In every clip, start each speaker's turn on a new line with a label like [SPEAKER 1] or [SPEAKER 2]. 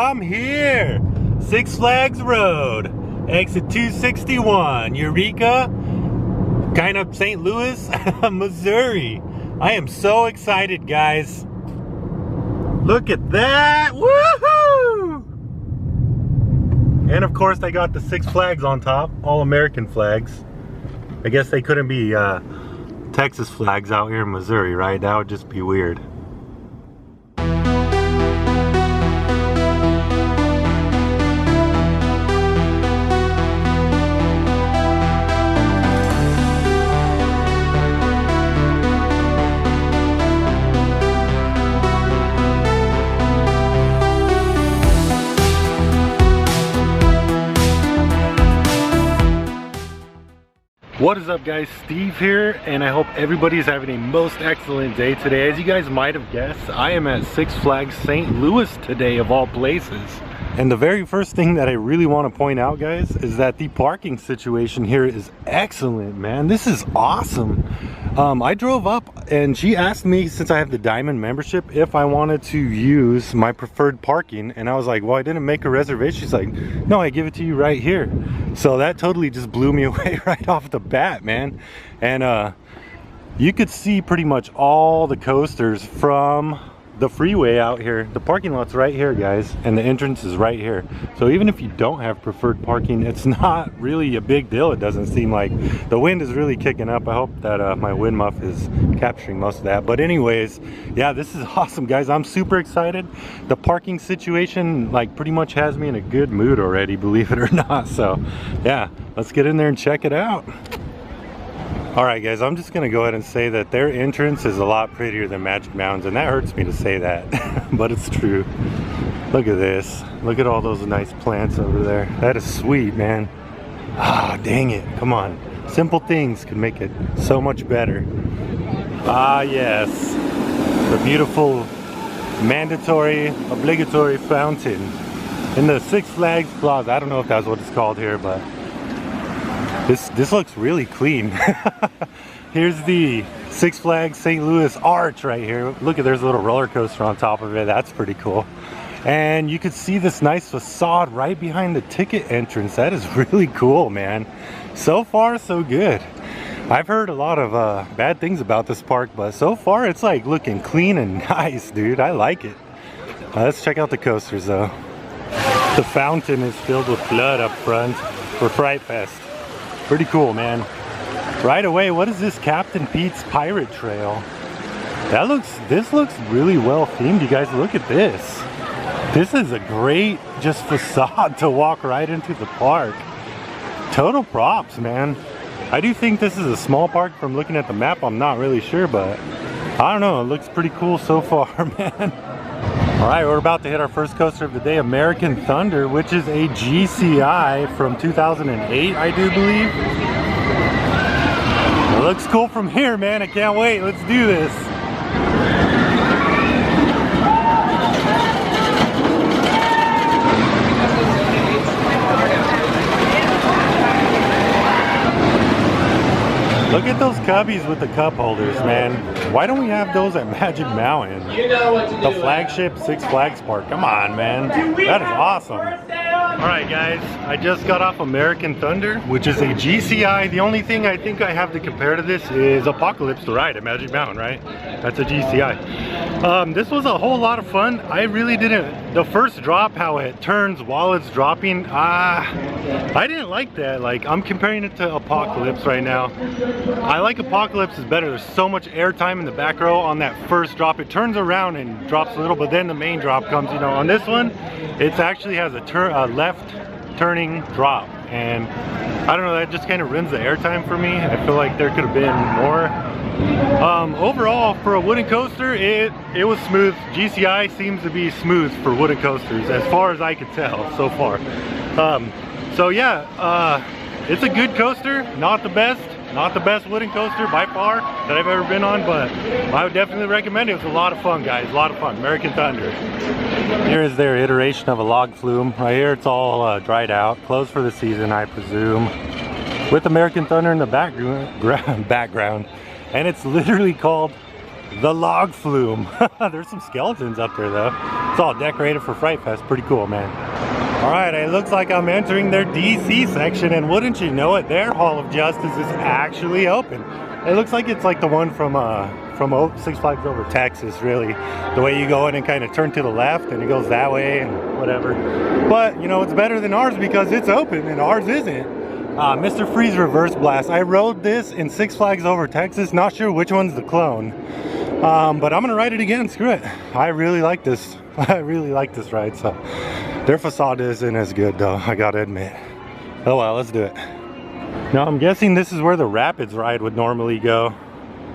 [SPEAKER 1] I'm here! Six Flags Road, exit 261, Eureka, kind of St. Louis, Missouri. I am so excited, guys. Look at that! Woohoo! And of course, they got the Six Flags on top, all American flags. I guess they couldn't be Texas flags out here in Missouri, right? That would just be weird. What is up, guys? Steve here, and I hope everybody is having a most excellent day today. As you guys might have guessed, I am at Six Flags St. Louis today, of all places. And the very first thing that I really want to point out, guys, is that the parking situation here is excellent, man. This is awesome. I drove up and she asked me, since I have the Diamond membership, if I wanted to use my preferred parking, and I was like, well, I didn't make a reservation. She's like, no, I give it to you right here. So that totally just blew me away right off the bat, man. And you could see pretty much all the coasters from the freeway out here. The parking lot's right here, guys, and the entrance is right here. So even if you don't have preferred parking, it's not really a big deal. It doesn't seem like. The wind is really kicking up. I hope that my wind muff is capturing most of that. But anyways, yeah, this is awesome, guys. I'm super excited. The parking situation like pretty much has me in a good mood already, believe it or not. So yeah, let's get in there and check it out. Alright, guys, I'm just gonna go ahead and say that their entrance is a lot prettier than Magic Mountain's, and that hurts me to say that, but it's true. Look at this. Look at all those nice plants over there. That is sweet, man. Ah, dang it. Come on. Simple things can make it so much better. Ah, yes. The beautiful, mandatory, obligatory fountain in the Six Flags Plaza. I don't know if that's what it's called here, but This looks really clean. Here's the Six Flags St. Louis arch right here. Look at, there's a little roller coaster on top of it. That's pretty cool. And you could see this nice facade right behind the ticket entrance. That is really cool, man. So far, so good. I've heard a lot of bad things about this park, but so far it's like looking clean and nice, dude. I like it. Let's check out the coasters though. The fountain is filled with blood up front for Fright Fest. Pretty cool, man. Right away, what is this? Captain Pete's Pirate Trail. This looks really well themed. You guys, look at this. This is a great just facade to walk right into the park. Total props, man. I do think this is a small park. From looking at the map, I'm not really sure, but I don't know. It looks pretty cool so far, man. All right, we're about to hit our first coaster of the day, American Thunder, which is a GCI from 2008, I do believe. It looks cool from here, man. I can't wait. Let's do this. Look at those cubbies with the cup holders, man. Why don't we have those at Magic Mountain?
[SPEAKER 2] You know what to do.
[SPEAKER 1] The flagship Six Flags Park. Come on, man. That is awesome. Alright, guys. I just got off American Thunder, which is a GCI. The only thing I think I have to compare to this is Apocalypse the ride at Magic Mountain, right? That's a GCI. This was a whole lot of fun. I really didn't. The first drop, how it turns while it's dropping, I didn't like that. Like, I'm comparing it to Apocalypse right now. I like Apocalypse is better. There's so much airtime in the back row on that first drop. It turns around and drops a little, but then the main drop comes, you know. On this one, it actually has a left turning drop, and I don't know, that just kind of ruins the airtime for me. I feel like there could have been more. Overall, for a wooden coaster, it was smooth. GCI seems to be smooth for wooden coasters, as far as I could tell so far. So yeah, it's a good coaster. Not the best wooden coaster by far that I've ever been on, but I would definitely recommend it. It was a lot of fun, guys. A lot of fun. American Thunder. Here is their iteration of a log flume. Right here, it's all dried out, closed for the season, I presume, with American Thunder in the background. And it's literally called the log flume. There's some skeletons up there though. It's all decorated for Fright Fest. Pretty cool, man. All right, it looks like I'm entering their DC section, and wouldn't you know it, their Hall of Justice is actually open. It looks like it's like the one from Six Flags Over Texas, really. The way you go in and kind of turn to the left and it goes that way and whatever. But, you know, it's better than ours because it's open and ours isn't. Mr. Freeze Reverse Blast. I rode this in Six Flags Over Texas. Not sure which one's the clone. But I'm gonna ride it again, screw it. I really like this. I really like this ride, so. Their facade isn't as good though, I gotta admit. Oh well, let's do it. Now I'm guessing this is where the Rapids ride would normally go,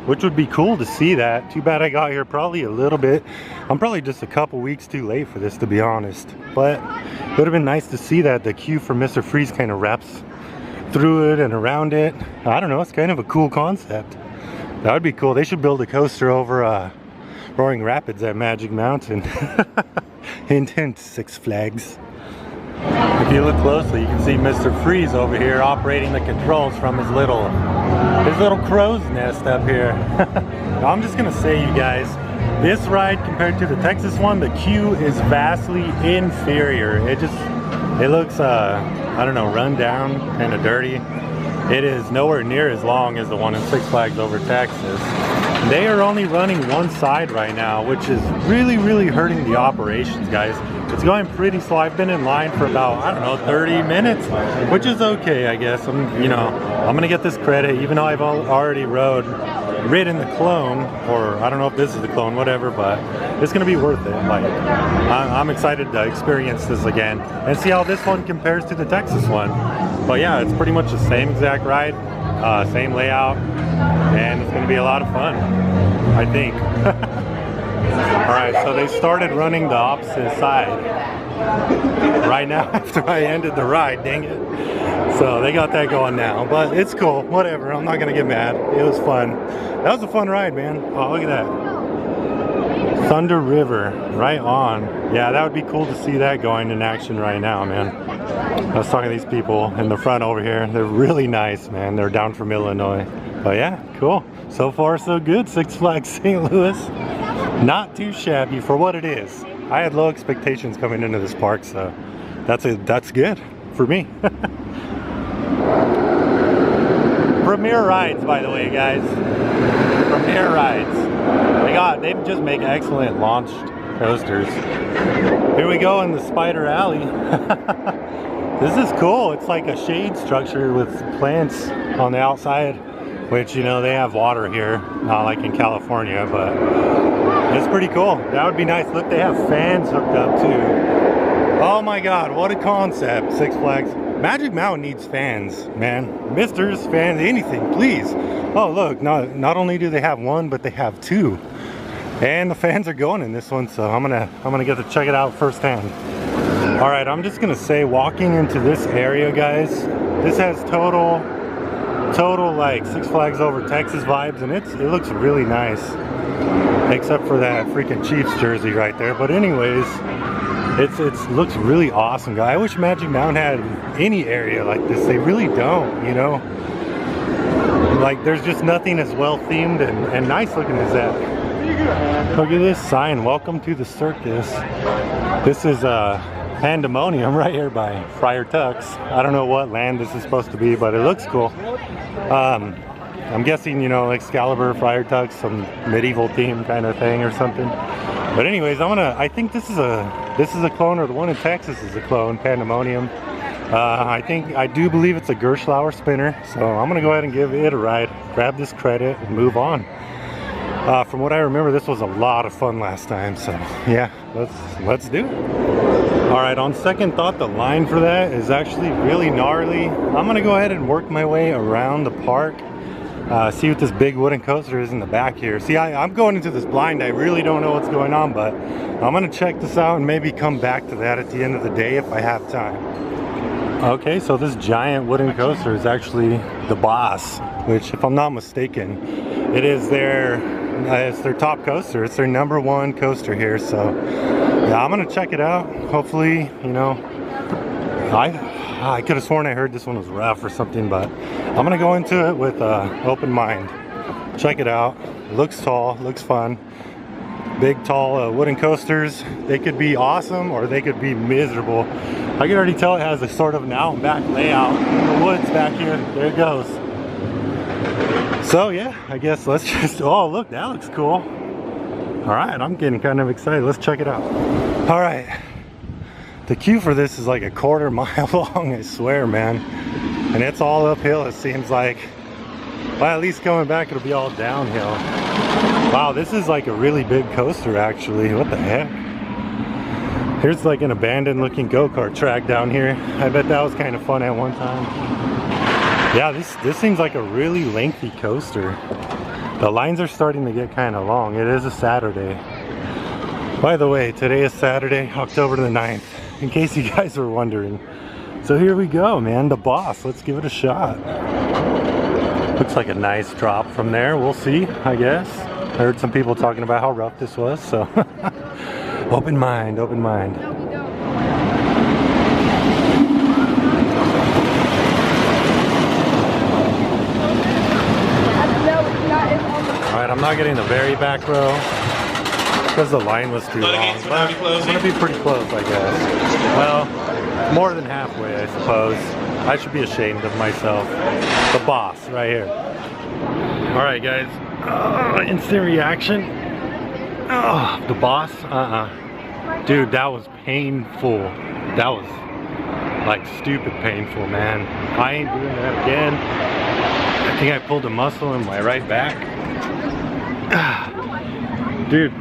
[SPEAKER 1] which would be cool to see that. Too bad I got here probably a little bit. I'm probably just a couple weeks too late for this, to be honest. But it would have been nice to see that the queue for Mr. Freeze kind of wraps through it and around it. I don't know, it's kind of a cool concept. That would be cool. They should build a coaster over Roaring Rapids at Magic Mountain. Hint, hint, Six Flags. If you look closely, you can see Mr. Freeze over here operating the controls from his little crow's nest up here. Now, I'm just gonna say, you guys, this ride compared to the Texas one, the queue is vastly inferior. It looks, I don't know, run down, kind of dirty. It is nowhere near as long as the one in Six Flags Over Texas. They are only running one side right now, which is really, really hurting the operations, guys. It's going pretty slow. I've been in line for about, I don't know, 30 minutes, which is okay, I guess. I'm gonna get this credit, even though I've already ridden the clone, or I don't know if this is the clone, whatever, but it's gonna be worth it. Like, I'm excited to experience this again and see how this one compares to the Texas one. But yeah, it's pretty much the same exact ride, same layout, and it's gonna be a lot of fun, I think. All right, so they started running the opposite side right now after I ended the ride, dang it. So they got that going now, but it's cool, whatever, I'm not gonna get mad. It was fun. That was a fun ride, man. Oh, look at that. Thunder River, right on. Yeah, that would be cool to see that going in action right now, man. I was talking to these people in the front over here. They're really nice, man. They're down from Illinois. But yeah, cool. So far, so good. Six Flags St. Louis. Not too shabby for what it is. I had low expectations coming into this park, so that's good for me. Premier rides, by the way, guys. Premier rides. They just make excellent launched coasters. Here we go in the Spider Alley. This is cool. It's like a shade structure with plants on the outside, which, you know, they have water here, not like in California, but it's pretty cool. That would be nice. Look, they have fans hooked up too. Oh my God, what a concept, Six Flags. Magic Mountain needs fans, man. Misters, fans, anything, please. Oh look, not only do they have one, but they have two. And the fans are going in this one, so I'm gonna get to check it out firsthand. All right, I'm just gonna say, walking into this area, guys, this has total like Six Flags Over Texas vibes, and it looks really nice, except for that freaking Chiefs jersey right there. But anyways, it looks really awesome, guys. I wish Magic Mountain had any area like this. They really don't, you know. Like, there's just nothing as well themed and nice looking as that. Look at this sign, welcome to the circus. This is Pandemonium right here by Friar Tuck's. I don't know what land this is supposed to be, but it looks cool. I'm guessing, you know, Excalibur, Friar Tuck's, some medieval theme kind of thing or something. But anyways, I think this is a clone, or the one in Texas is a clone, Pandemonium. I do believe it's a Gerschlauer spinner, so I'm gonna go ahead and give it a ride, grab this credit, and move on. From what I remember, this was a lot of fun last time, so yeah, let's do it. All right, on second thought, the line for that is actually really gnarly. I'm gonna go ahead and work my way around the park, see what this big wooden coaster is in the back here. See, I'm going into this blind. I really don't know what's going on, but I'm gonna check this out and maybe come back to that at the end of the day if I have time. Okay, so this giant wooden coaster is actually the boss, which, if I'm not mistaken, it is it's their top coaster. It's their #1 coaster here, so yeah, I'm gonna check it out. Hopefully, you know, I could have sworn I heard this one was rough or something, but I'm gonna go into it with an open mind, check it out, It looks tall, looks fun. Big, tall wooden coasters. They could be awesome or they could be miserable. I can already tell it has a sort of an out and back layout. The woods back here, there it goes. So yeah, I guess let's just, oh look, that looks cool. All right, I'm getting kind of excited. Let's check it out. All right, the queue for this is like a quarter mile long, I swear, man. And it's all uphill, it seems like. Well, at least coming back, it'll be all downhill. Wow, this is like a really big coaster, actually. What the heck? Here's like an abandoned looking go-kart track down here. I bet that was kind of fun at one time. Yeah, this seems like a really lengthy coaster. The lines are starting to get kind of long. It is a Saturday. By the way, today is Saturday, October the 9th, in case you guys were wondering. So here we go, man, the boss. Let's give it a shot. Looks like a nice drop from there. We'll see, I guess. I heard some people talking about how rough this was, so open mind, open mind. Alright, I'm not getting the very back row because the line was too long, but I'm going to be pretty close, I guess. Well, more than halfway, I suppose. I should be ashamed of myself. The boss, right here. Alright, guys. Instant reaction. Oh, the boss? Dude, that was painful. That was like stupid painful, man. I ain't doing that again. I think I pulled a muscle in my right back. Dude,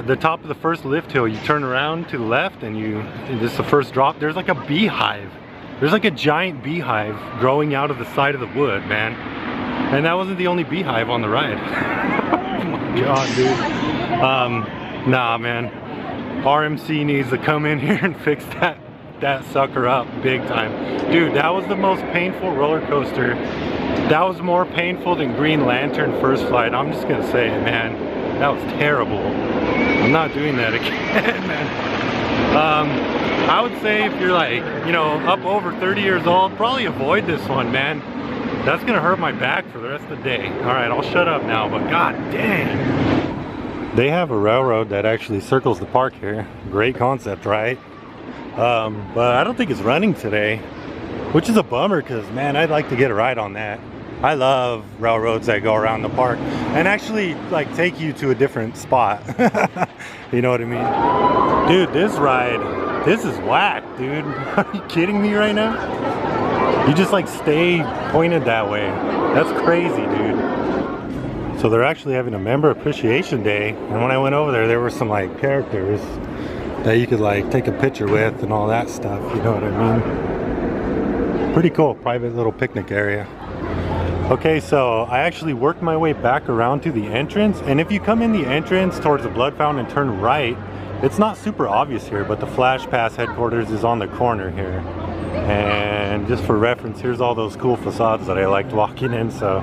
[SPEAKER 1] the top of the first lift hill, you turn around to the left and this is the first drop. There's like a beehive. There's like a giant beehive growing out of the side of the wood, man. And that wasn't the only beehive on the ride. Oh my god, dude. Nah, man. RMC needs to come in here and fix that sucker up big time. Dude, that was the most painful roller coaster. That was more painful than Green Lantern First Flight. I'm just gonna say it, man. That was terrible. I'm not doing that again, man. I would say if you're like, you know, up over 30 years old, probably avoid this one, man. That's gonna hurt my back for the rest of the day. All right, I'll shut up now, but god dang. They have a railroad that actually circles the park here. Great concept, right? But I don't think it's running today, which is a bummer because, man, I'd like to get a ride on that. I love railroads that go around the park and actually like take you to a different spot. You know what I mean? Dude, this ride, this is whack, dude. Are you kidding me right now? You just like stay pointed that way. That's crazy, dude. So they're actually having a member appreciation day, and when I went over there were some like characters that you could like take a picture with and all that stuff, you know what I mean? Pretty cool, private little picnic area. Okay, so I actually worked my way back around to the entrance, and if you come in the entrance towards the blood fountain and turn right, it's not super obvious here, but the Flash Pass headquarters is on the corner here. And just for reference, here's all those cool facades that I liked walking in. So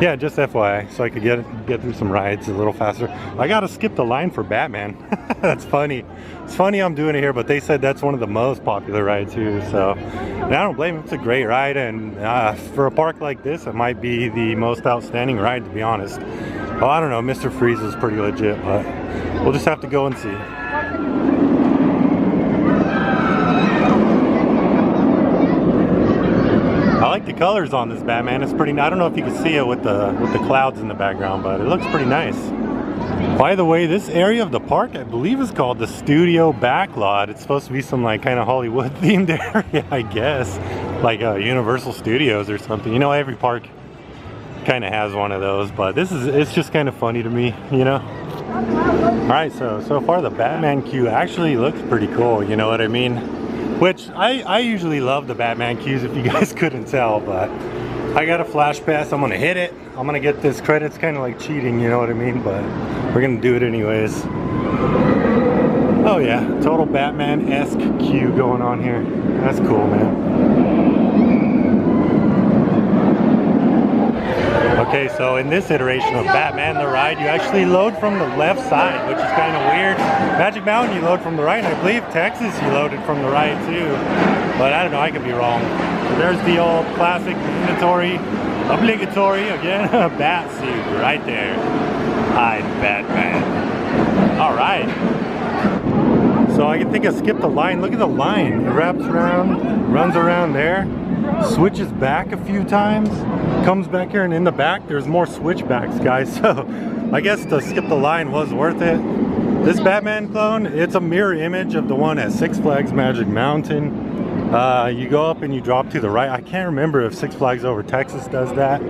[SPEAKER 1] yeah, just FYI, so I could get through some rides a little faster. I gotta skip the line for Batman. That's funny. It's funny I'm doing it here, but they said that's one of the most popular rides here. So and I don't blame them. It's a great ride, and for a park like this, it might be the most outstanding ride, to be honest. Well, I don't know, Mr. Freeze is pretty legit, but we'll just have to go and see. I like the colors on this Batman. It's pretty, I don't know if you can see it with the clouds in the background, but it looks pretty nice. By the way, this area of the park, I believe, is called the Studio Backlot. It's supposed to be some like kind of Hollywood themed area, I guess, like Universal Studios or something. You know, every park kind of has one of those, but it's just kind of funny to me, you know. All right, so far the Batman queue actually looks pretty cool, you know what I mean? Which I usually love the Batman queues, if you guys couldn't tell, but I got a Flash Pass. I'm gonna hit it. I'm gonna get this credit. It's kind of like cheating, you know what I mean? But we're gonna do it anyways. Oh yeah, total Batman-esque queue going on here. That's cool, man. Okay, so in this iteration of Batman the Ride, you actually load from the left side, which is kind of weird. Magic Mountain, you load from the right, and I believe Texas, you loaded from the right too. But I don't know, I could be wrong. So there's the old classic obligatory, again, bat suit right there. I'm Batman. All right. So I think I skipped the line. Look at the line. It wraps around, runs around there, switches back a few times, comes back here, and in the back there's more switchbacks, guys. So I guess to skip the line was worth it. This Batman clone, it's a mirror image of the one at Six Flags Magic Mountain. You go up and you drop to the right. I can't remember if Six Flags Over Texas does that.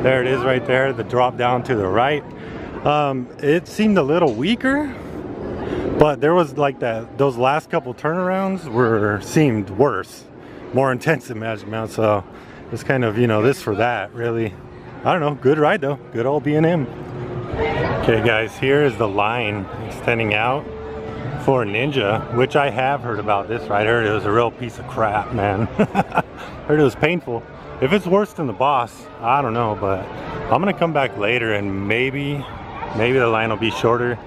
[SPEAKER 1] There it is right there, the drop down to the right. It seemed a little weaker, but there was like those last couple turnarounds seemed worse, more intense than Magic Mountain. So it's kind of, you know, this for that, really. I don't know, good ride though, good old B&M. Okay guys, here is the line extending out for Ninja, which I have heard about this ride. I heard it was a real piece of crap, man. Heard it was painful. If it's worse than the Boss, I don't know, but I'm gonna come back later and maybe the line will be shorter,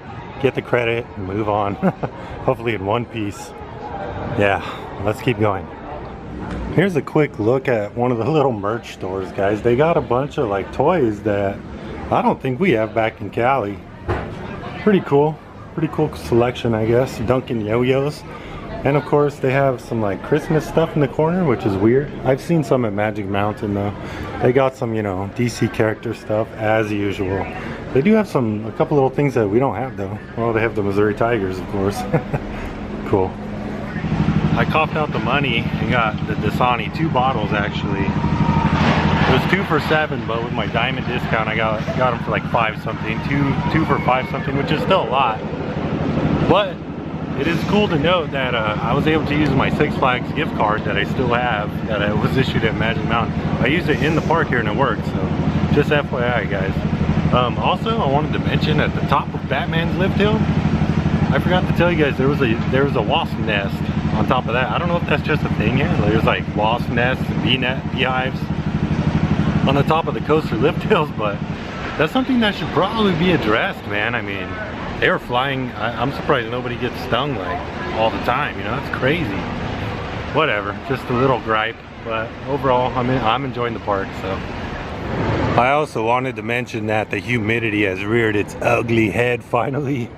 [SPEAKER 1] get the credit and move on. Hopefully in one piece. Yeah, let's keep going. Here's a quick look at one of the little merch stores, guys. They got a bunch of like toys that I don't think we have back in Cali. Pretty cool selection, I guess. Dunkin' yo-yos. And of course they have some like Christmas stuff in the corner, which is weird. I've seen some at Magic Mountain though. They got some, you know, DC character stuff as usual. They do have a couple little things that we don't have though. Well, they have the Missouri Tigers, of course. Cool. I coughed out the money and got the Dasani, 2 bottles actually. It was 2 for $7, but with my diamond discount I got them for like 5 something. Two for 5 something, which is still a lot. But it is cool to note that I was able to use my Six Flags gift card that I still have, that I was issued at Magic Mountain. I used it in the park here and it worked, so just FYI guys. Also, I wanted to mention at the top of Batman's lift hill, I forgot to tell you guys there was a wasp nest on top of that. I don't know if that's just a thing here. There's like wasp nests and beehives on the top of the coaster lift hills, but that's something that should probably be addressed, man. I mean, they were flying. I'm surprised nobody gets stung like all the time, you know. It's crazy. Whatever, just a little gripe, but overall I'm enjoying the park. So I also wanted to mention that the humidity has reared its ugly head finally.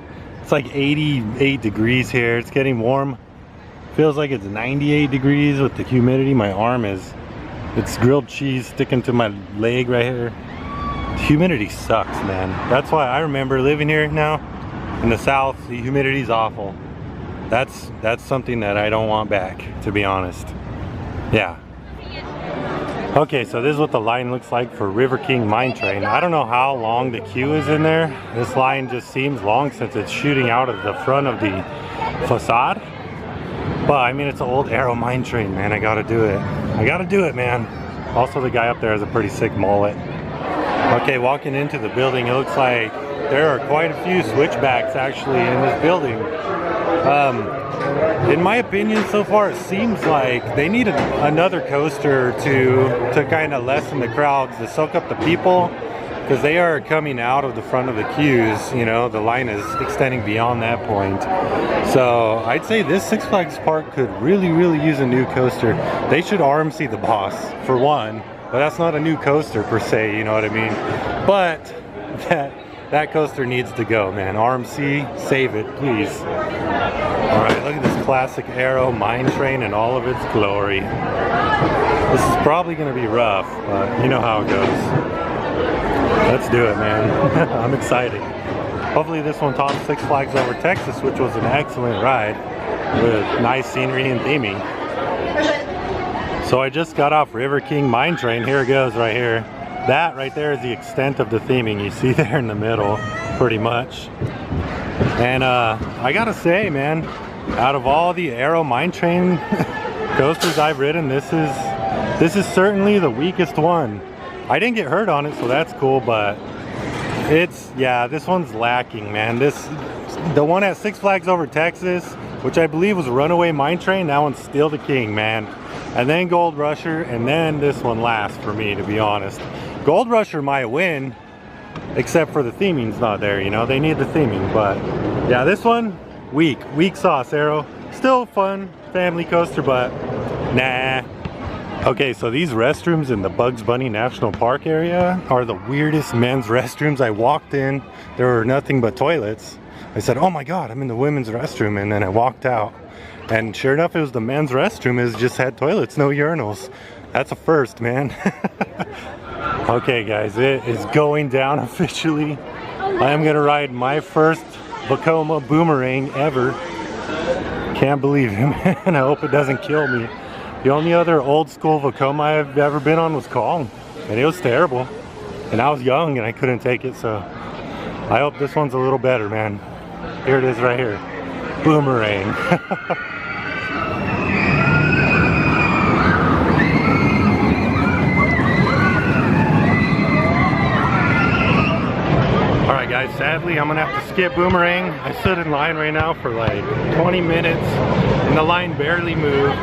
[SPEAKER 1] It's like 88 degrees here. It's getting warm. Feels like it's 98 degrees with the humidity. My arm it's grilled cheese sticking to my leg right here. The humidity sucks, man. That's why I remember living here now in the south. The humidity's awful. That's something that I don't want back, to be honest. Yeah. Okay, so this is what the line looks like for River King Mine Train. I don't know how long the queue is in there. This line just seems long since it's shooting out of the front of the facade. But I mean, it's an old Arrow Mine Train, man. I gotta do it. I gotta do it, man. Also, the guy up there has a pretty sick mullet. Okay, walking into the building, it looks like there are quite a few switchbacks actually in this building. In my opinion, so far, it seems like they need another coaster to kind of lessen the crowds, to soak up the people, because they are coming out of the front of the queues. You know, the line is extending beyond that point. So I'd say this Six Flags park could really use a new coaster. They should RMC the Boss for one, but that's not a new coaster per se, you know what I mean? But that coaster needs to go, man. RMC, save it, please. All right, look at this classic Arrow Mine Train in all of its glory. This is probably gonna be rough, but you know how it goes. Let's do it, man. I'm excited. Hopefully this one tops Six Flags Over Texas, which was an excellent ride with nice scenery and theming. So I just got off River King Mine Train. Here it goes right here. That right there is the extent of the theming you see there in the middle, pretty much. And I gotta say, man, out of all the Arrow Mine Train coasters I've ridden, this is certainly the weakest one. I didn't get hurt on it, so that's cool, but this one's lacking, man. The one at Six Flags Over Texas, which I believe was Runaway Mine Train, that one's still the king, man. And then Gold Rusher, and then this one last for me, to be honest. Gold Rusher might win, except for the theming's not there, you know. They need the theming, but yeah, this one, weak sauce, Arrow. Still fun family coaster, but nah. Okay, so these restrooms in the Bugs Bunny National Park area are the weirdest men's restrooms. I walked in, there were nothing but toilets. I said, oh my God, I'm in the women's restroom, and then I walked out. And sure enough, it was the men's restroom. It just had toilets, no urinals. That's a first, man. Okay guys, it is going down officially. I am gonna ride my first Vekoma boomerang ever. Can't believe it, man. I hope it doesn't kill me. The only other old school Vekoma I've ever been on was Kong, and it was terrible. And I was young and I couldn't take it, so I hope this one's a little better, man. Here it is right here. Boomerang. Alright guys, sadly I'm gonna have to skip boomerang. I stood in line right now for like 20 minutes and the line barely moved.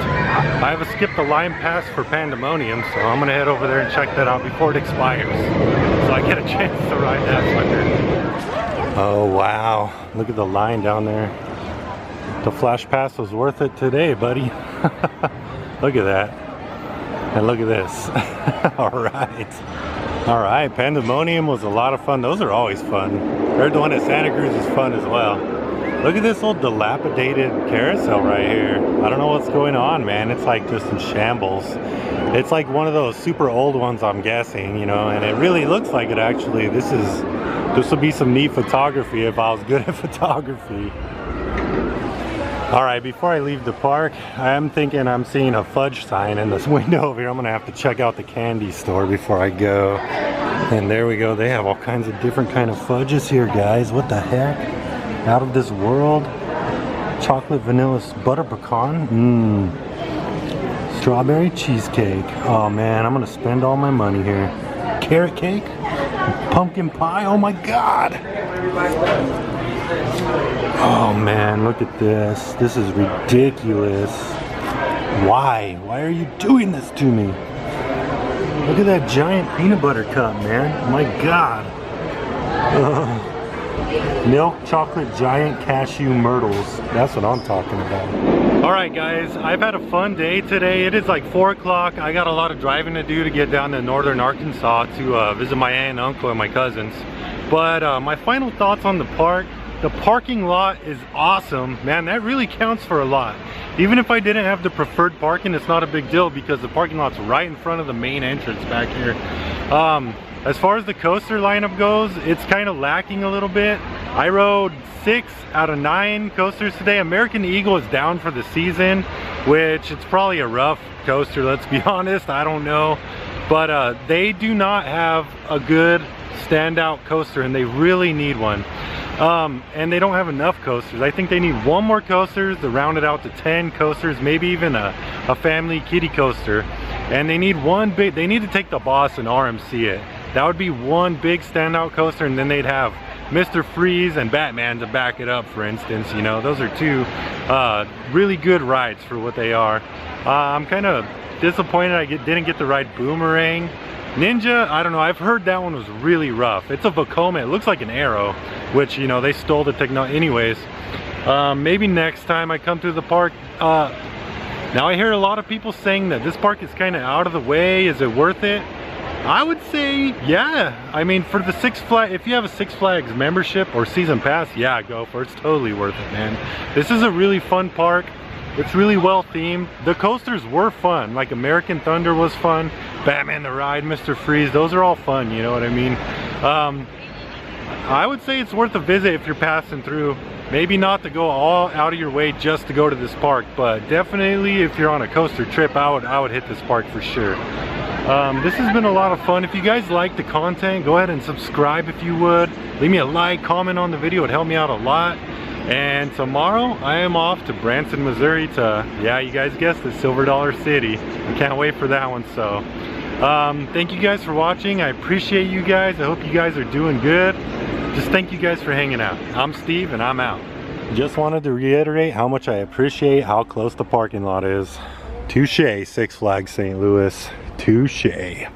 [SPEAKER 1] I have to skip the line pass for Pandemonium, so I'm gonna head over there and check that out before it expires, so I get a chance to ride that sucker. Oh wow, look at the line down there. The flash pass was worth it today, buddy. Look at that. And look at this. Alright, Pandemonium was a lot of fun. Those are always fun. Heard the one at Santa Cruz is fun as well. Look at this old dilapidated carousel right here. I don't know what's going on, man. It's like just in shambles. It's like one of those super old ones, I'm guessing, you know, and it really looks like it actually. This would be some neat photography if I was good at photography. Alright, before I leave the park, I am thinking I'm seeing a fudge sign in this window over here. I'm gonna have to check out the candy store before I go. And there we go, they have all kinds of different kind of fudges here, guys. What the heck? Out of this world. Chocolate vanilla butter pecan. Strawberry cheesecake. Oh man, I'm gonna spend all my money here. Carrot cake? Pumpkin pie? Oh my God! Oh man, look at this. This is ridiculous. Why? Why are you doing this to me? Look at that giant peanut butter cup, man. My God. Milk chocolate giant cashew myrtles. That's what I'm talking about. Alright guys, I've had a fun day today. It is like 4 o'clock. I got a lot of driving to do to get down to northern Arkansas to visit my aunt and uncle and my cousins. But my final thoughts on the park. The parking lot is awesome. Man, that really counts for a lot. Even if I didn't have the preferred parking, it's not a big deal because the parking lot's right in front of the main entrance back here. As far as the coaster lineup goes, it's kind of lacking a little bit. I rode 6 out of 9 coasters today. American Eagle is down for the season, which it's probably a rough coaster, let's be honest. I don't know. But they do not have a good standout coaster and they really need one. And they don't have enough coasters. I think they need 1 more coaster to round it out to 10 coasters, maybe even a family kiddie coaster. And they need they need to take the Boss and RMC it. That would be 1 big standout coaster, and then they'd have Mr. Freeze and Batman to back it up, for instance. You know, those are 2 really good rides for what they are. I'm kind of disappointed I didn't get to ride Boomerang. Ninja, I don't know, I've heard that one was really rough. It's a Vekoma, it looks like an arrow, which, you know, they stole the technology. Anyways, maybe next time I come to the park. Now I hear a lot of people saying that this park is kind of out of the way. Is it worth it? I would say, yeah. I mean, for the Six Flags, if you have a Six Flags membership or season pass, yeah, go for it. It's totally worth it, man. This is a really fun park. It's really well themed. The coasters were fun, like American Thunder was fun, Batman the Ride, Mr. Freeze, those are all fun, you know what I mean? I would say it's worth a visit if you're passing through. Maybe not to go all out of your way just to go to this park, but definitely if you're on a coaster trip, I would hit this park for sure. This has been a lot of fun. If you guys like the content, go ahead and subscribe if you would. Leave me a like, comment on the video, it'd help me out a lot. And tomorrow I am off to Branson, Missouri to, yeah, you guys guessed it, Silver Dollar City. I can't wait for that one. So thank you guys for watching. I appreciate you guys. I hope you guys are doing good. Just thank you guys for hanging out. I'm Steve and I'm out. Just wanted to reiterate how much I appreciate how close the parking lot is. Touche, Six Flags St. Louis. Touche.